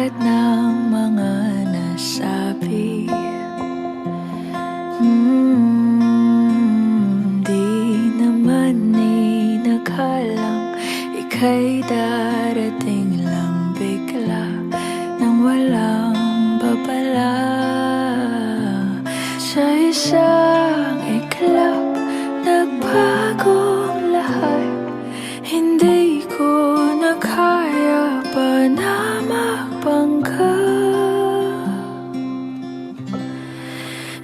lahat ng mga nasabi. Di naman inakalang ika'y darating lang bigla nang walang babala. Sa isang iglap, nagbagong lahat. Hindi ko na kaya pa na magpangga.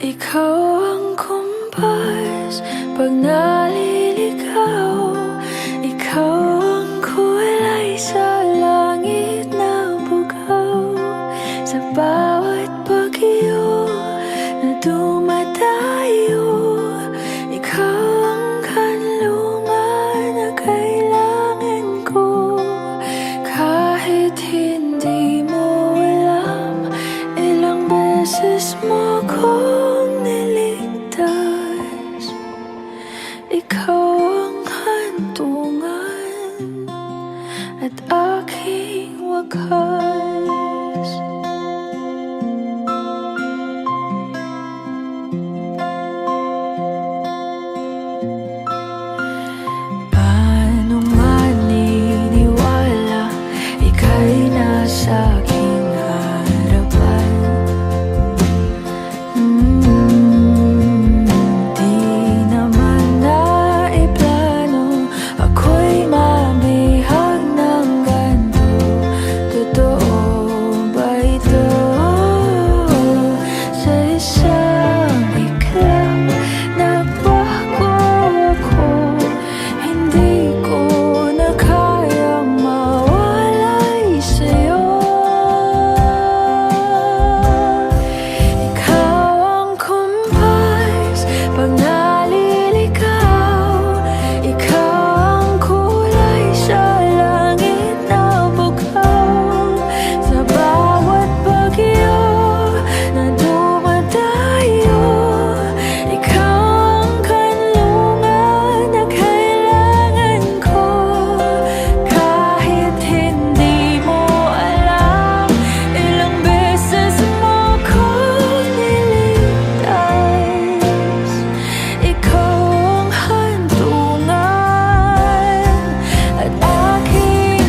Ikaw ang kumpas pag naliligaw. Ikaw ang kulay sa langit na bugaw. Sa bawat bagyo na dumadayo, ikaw ang kanlungan na kailangan ko. Kahit hindi mo alam, ilang beses mo kong niligtas. Ikaw ang hantungan at aking wakas. Paano maniniwala ika'y nasa aking harapan? Di naman naiplano ako'y mabihag ng ganito. Totoo ba ito? Sa isang iglap, nagbago ako. Hindi ko na kayang mawalay sa'yo. Ikaw ang kumpas pag naliligaw. Ikaw ang kulay sa langit na bugaw. Sa bawat bagyo na dumadayo, ikaw ang kanlungan na kailangan ko. Kahit hindi mo alam, ilang beses mo kong niligtas. Ikaw ang hantungan at aking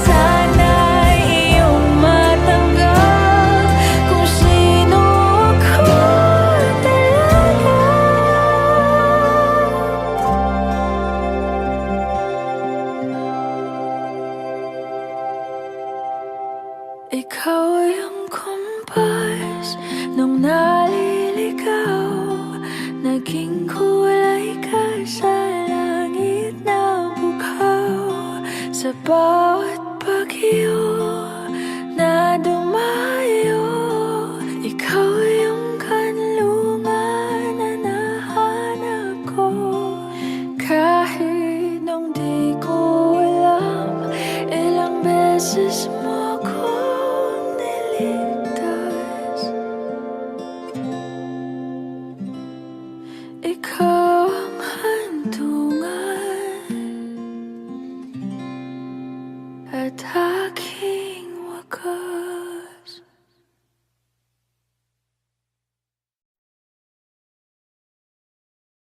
sana'y iyong matanggap kung sino ako talaga. Ikaw yung kumpas nung naliligaw. Naging kulay ka sa langit na bugaw. Sa bawat bagyo na dumayo, ikaw yung kanlungan na nahanap ko. Kahit nung di ko alam, ilang beses mo kong niligtas. Ikaw